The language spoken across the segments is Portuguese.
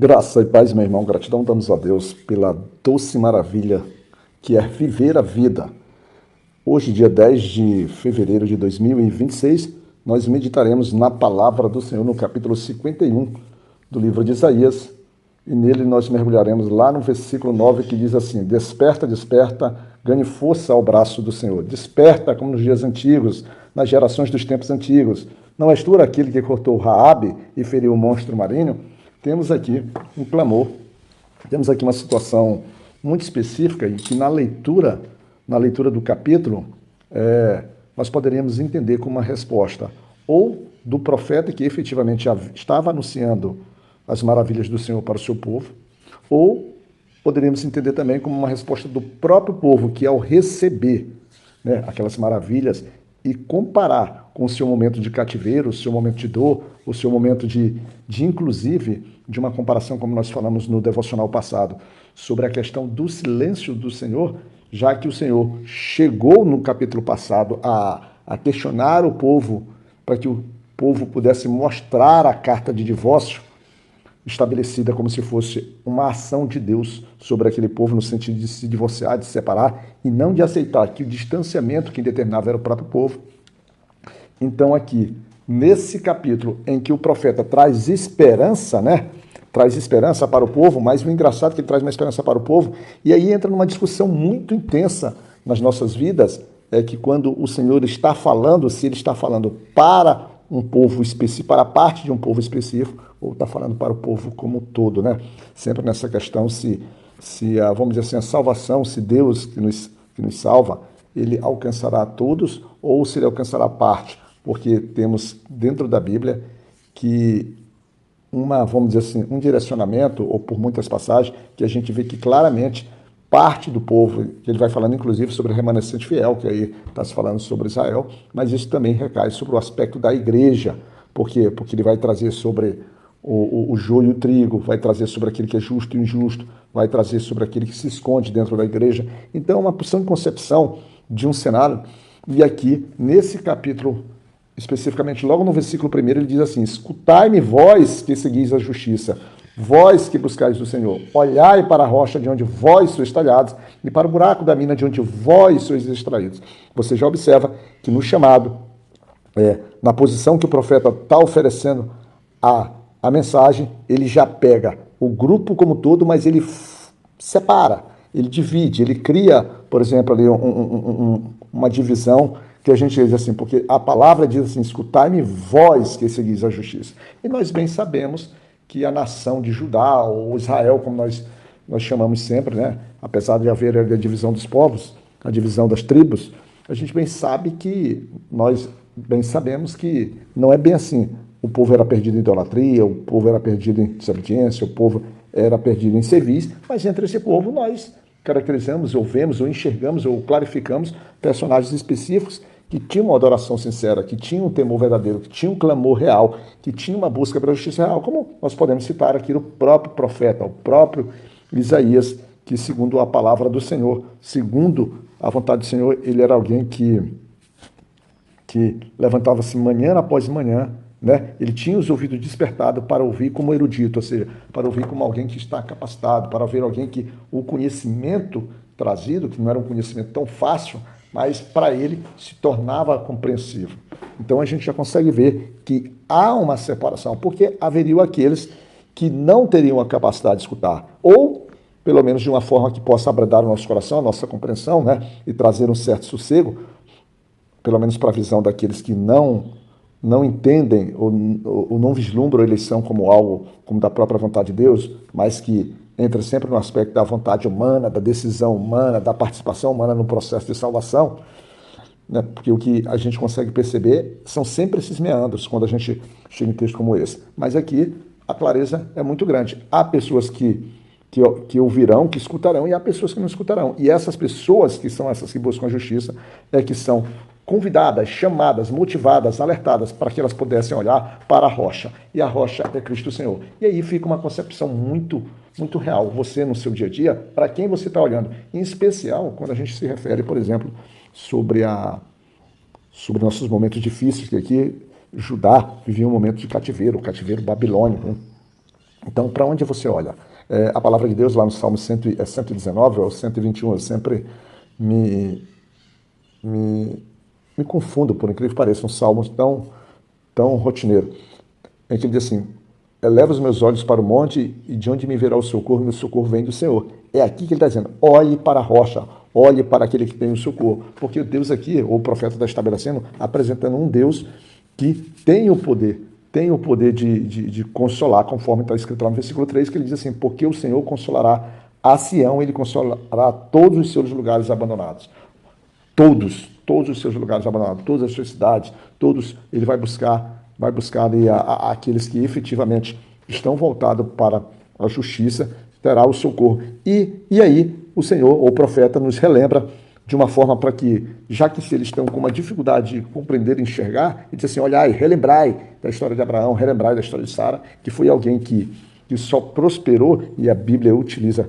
Graça e paz, meu irmão. Gratidão damos a Deus pela doce maravilha que é viver a vida. Hoje, dia 10 de fevereiro de 2026, nós meditaremos na palavra do Senhor no capítulo 51 do livro de Isaías. E nele nós mergulharemos lá no versículo 9 que diz assim: Desperta, desperta, ganhe força ao braço do Senhor. Desperta como nos dias antigos, nas gerações dos tempos antigos. Não és tu aquele que cortou Raabe e feriu o monstro marinho? Temos aqui um clamor, temos aqui uma situação muito específica e que na leitura do capítulo, nós poderíamos entender como uma resposta ou do profeta que efetivamente estava anunciando as maravilhas do Senhor para o seu povo, ou poderíamos entender também como uma resposta do próprio povo que, ao receber, né, aquelas maravilhas e comparar com o seu momento de cativeiro, o seu momento de dor, o seu momento inclusive, de uma comparação como nós falamos no devocional passado, sobre a questão do silêncio do Senhor, já que o Senhor chegou no capítulo passado a questionar o povo para que o povo pudesse mostrar a carta de divórcio, estabelecida como se fosse uma ação de Deus sobre aquele povo no sentido de se divorciar, de se separar e não de aceitar que o distanciamento que determinava era o próprio povo. Então aqui, nesse capítulo em que o profeta traz esperança, né? Traz esperança para o povo, mas o engraçado é que ele traz uma esperança para o povo, e aí entra numa discussão muito intensa nas nossas vidas, é que quando o Senhor está falando, se ele está falando para um povo específico, para a parte de um povo específico, ou está falando para o povo como um todo, né? Sempre nessa questão vamos dizer assim, a salvação, se Deus que nos salva, ele alcançará a todos, ou se ele alcançará a parte, porque temos dentro da Bíblia que vamos dizer assim, um direcionamento, ou por muitas passagens, que a gente vê que claramente parte do povo, que ele vai falando inclusive sobre o remanescente fiel, que aí está se falando sobre Israel, mas isso também recai sobre o aspecto da igreja. Por quê? Porque ele vai trazer sobre o joio e o trigo, vai trazer sobre aquele que é justo e injusto, vai trazer sobre aquele que se esconde dentro da igreja. Então, é uma porção de concepção de um cenário, e aqui, nesse capítulo, especificamente logo no versículo 1, ele diz assim: escutai-me vós que seguis a justiça, vós que buscais o Senhor, olhai para a rocha de onde vós sois talhados e para o buraco da mina de onde vós sois extraídos. Você já observa que no chamado, na posição que o profeta está oferecendo a mensagem, ele já pega o grupo como todo, mas ele separa, ele divide, ele cria, por exemplo, ali uma divisão que a gente diz assim, porque a palavra diz assim: escutai-me vós que seguis a justiça. E nós bem sabemos que a nação de Judá, ou Israel, como nós chamamos sempre, né? Apesar de haver a divisão dos povos, a divisão das tribos, a gente bem sabe que, nós bem sabemos que não é bem assim. O povo era perdido em idolatria, o povo era perdido em desobediência, o povo era perdido em serviço, mas entre esse povo nós caracterizamos, ou vemos, ou enxergamos, ou clarificamos personagens específicos que tinham uma adoração sincera, que tinham um temor verdadeiro, que tinham um clamor real, que tinham uma busca pela justiça real, como nós podemos citar aqui o próprio profeta, o próprio Isaías, que segundo a palavra do Senhor, segundo a vontade do Senhor, ele era alguém que levantava-se manhã após manhã, né? Ele tinha os ouvidos despertados para ouvir como erudito, ou seja, para ouvir como alguém que está capacitado, para ouvir alguém que o conhecimento trazido, que não era um conhecimento tão fácil, mas para ele se tornava compreensivo. Então a gente já consegue ver que há uma separação, porque haveriam aqueles que não teriam a capacidade de escutar, ou pelo menos de uma forma que possa abrandar o nosso coração, a nossa compreensão, né? E trazer um certo sossego, pelo menos para a visão daqueles que não entendem ou não vislumbram a eleição como algo, como da própria vontade de Deus, mas que entra sempre no aspecto da vontade humana, da decisão humana, da participação humana no processo de salvação, né? Porque o que a gente consegue perceber são sempre esses meandros quando a gente chega em texto como esse. Mas aqui a clareza é muito grande. Há pessoas que ouvirão, que escutarão, e há pessoas que não escutarão. E essas pessoas, que são essas que buscam a justiça, que são convidadas, chamadas, motivadas, alertadas para que elas pudessem olhar para a rocha. E a rocha é Cristo Senhor. E aí fica uma concepção muito, muito real. Você, no seu dia a dia, para quem você está olhando? Em especial, quando a gente se refere, por exemplo, sobre nossos momentos difíceis, que aqui Judá vivia um momento de cativeiro, o cativeiro babilônico, né? Então, para onde você olha? A palavra de Deus lá no Salmo 119 ou 121, eu sempre me, me, me confundo, por incrível que pareça, um salmo tão rotineiro, em que ele diz assim: eleva os meus olhos para o monte e de onde me virá o socorro? Meu socorro vem do Senhor. É aqui que ele está dizendo: olhe para a rocha, olhe para aquele que tem o socorro. Porque Deus aqui, ou o profeta está estabelecendo, apresentando um Deus que tem o poder de consolar, conforme está escrito lá no versículo 3, que ele diz assim: porque o Senhor consolará a Sião, ele consolará todos os seus lugares abandonados. Todos os seus lugares abandonados, todas as suas cidades, todos, ele vai buscar ali aqueles que efetivamente estão voltados para a justiça, terá o socorro. E aí o Senhor, ou o profeta, nos relembra de uma forma para que, já que se eles estão com uma dificuldade de compreender e enxergar, ele diz assim: olhai, relembrai da história de Abraão, relembrai da história de Sara, que foi alguém que só prosperou, e a Bíblia que utiliza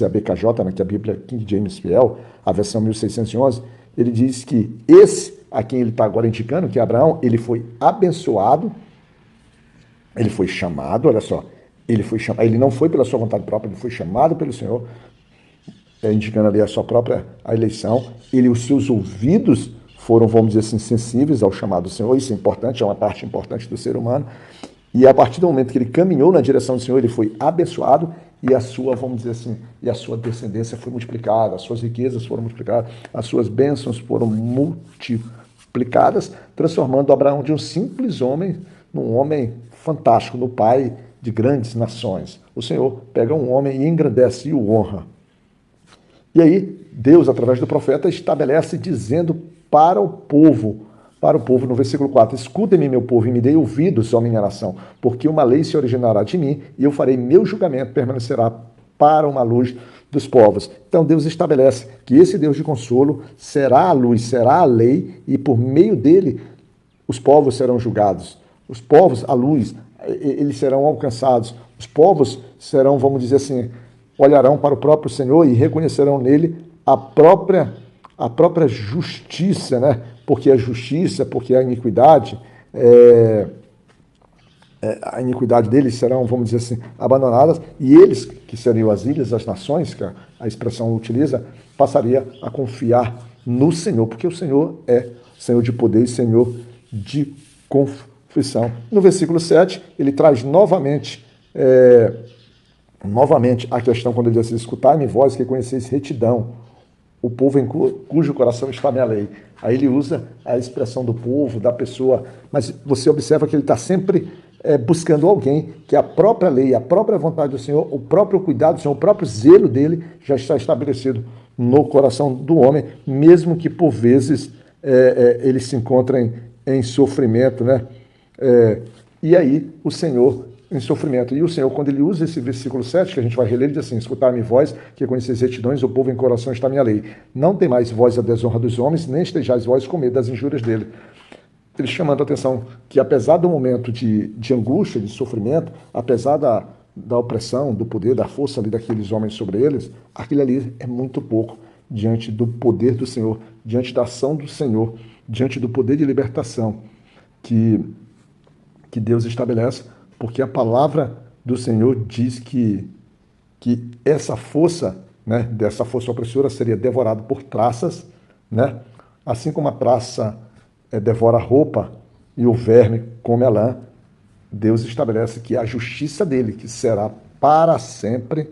é a BKJ, né, que é a Bíblia King James Fiel, a versão 1611, ele diz que esse, a quem ele está agora indicando, que é Abraão, ele foi abençoado, ele foi chamado, olha só, ele não foi pela sua vontade própria, ele foi chamado pelo Senhor, indicando ali a sua própria eleição, os seus ouvidos foram, vamos dizer assim, sensíveis ao chamado do Senhor, isso é importante, é uma parte importante do ser humano, e a partir do momento que ele caminhou na direção do Senhor, ele foi abençoado e a sua, vamos dizer assim, e a sua descendência foi multiplicada, as suas riquezas foram multiplicadas, as suas bênçãos foram multiplicadas, transformando Abraão de um simples homem num homem fantástico, no pai de grandes nações. O Senhor pega um homem e engrandece e o honra. E aí, Deus, através do profeta, estabelece dizendo para o povo, no versículo 4, escutem-me, meu povo, e me dei ouvidos, ó minha nação, porque uma lei se originará de mim, e eu farei meu julgamento, permanecerá para uma luz dos povos. Então Deus estabelece que esse Deus de consolo será a luz, será a lei, e por meio dele os povos serão julgados. Os povos, a luz, eles serão alcançados. Os povos serão, vamos dizer assim, olharão para o próprio Senhor e reconhecerão nele a própria justiça, né? Porque a justiça, porque a iniquidade deles serão, vamos dizer assim, abandonadas, e eles, que seriam as ilhas, as nações, que a expressão utiliza, passaria a confiar no Senhor, porque o Senhor é Senhor de poder e Senhor de confissão. No versículo 7, ele traz novamente a questão, quando ele diz assim: escutai-me vós que conheceis retidão, o povo em cujo coração está minha lei. Aí ele usa a expressão do povo, da pessoa, mas você observa que ele está sempre buscando alguém que a própria lei, a própria vontade do Senhor, o próprio cuidado do Senhor, o próprio zelo dele já está estabelecido no coração do homem, mesmo que por vezes ele se encontre em sofrimento, né? E aí o Senhor em sofrimento. E o Senhor, quando ele usa esse versículo 7, que a gente vai reler, ele diz assim: escutar-me vós, que conheceis retidões, o povo em coração está minha lei. Não temais vós a desonra dos homens, nem estejais vós com medo das injúrias dele. Ele chamando a atenção que, apesar do momento de angústia, de sofrimento, apesar da opressão, do poder, da força ali daqueles homens sobre eles, aquilo ali é muito pouco diante do poder do Senhor, diante da ação do Senhor, diante do poder de libertação que Deus estabelece, porque a palavra do Senhor diz que essa força, né, dessa força opressora seria devorada por traças, né? Assim como a traça devora a roupa e o verme come a lã, Deus estabelece que a justiça dele, que será para sempre,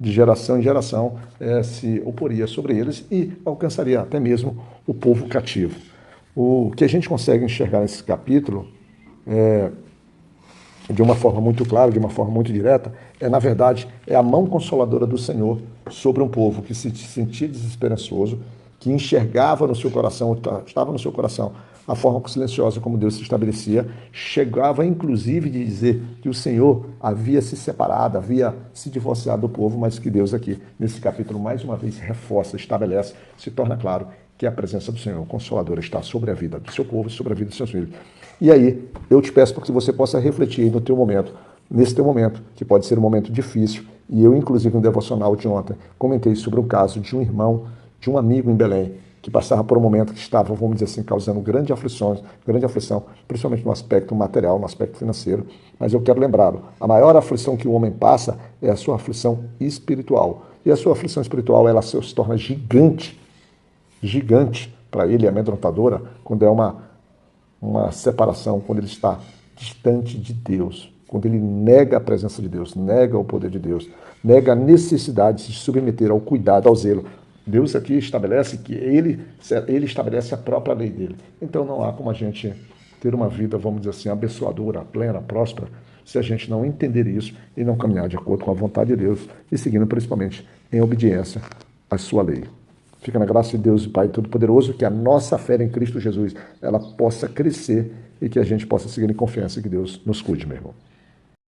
de geração em geração, se oporia sobre eles e alcançaria até mesmo o povo cativo. O que a gente consegue enxergar nesse capítulo de uma forma muito clara, de uma forma muito direta, na verdade, a mão consoladora do Senhor sobre um povo que se sentia desesperançoso, que enxergava no seu coração, estava no seu coração, a forma silenciosa como Deus se estabelecia, chegava inclusive de dizer que o Senhor havia se separado, havia se divorciado do povo, mas que Deus aqui, nesse capítulo, mais uma vez reforça, estabelece, se torna claro que a presença do Senhor consoladora está sobre a vida do seu povo e sobre a vida dos seus filhos. E aí, eu te peço para que você possa refletir no teu momento, nesse teu momento, que pode ser um momento difícil, e eu, inclusive, no devocional de ontem, comentei sobre o caso de um irmão, de um amigo em Belém, que passava por um momento que estava, vamos dizer assim, causando grande aflição, principalmente no aspecto material, no aspecto financeiro. Mas eu quero lembrá-lo, a maior aflição que o homem passa é a sua aflição espiritual. E a sua aflição espiritual, ela se torna gigante para ele, amedrontadora, quando é uma separação, quando ele está distante de Deus, quando ele nega a presença de Deus, nega o poder de Deus, nega a necessidade de se submeter ao cuidado, ao zelo. Deus aqui estabelece que ele estabelece a própria lei dele. Então não há como a gente ter uma vida, vamos dizer assim, abençoadora, plena, próspera, se a gente não entender isso e não caminhar de acordo com a vontade de Deus e seguindo principalmente em obediência à sua lei. Fica na graça de Deus, Pai Todo-Poderoso, que a nossa fé em Cristo Jesus ela possa crescer e que a gente possa seguir em confiança que Deus nos cuide, meu irmão.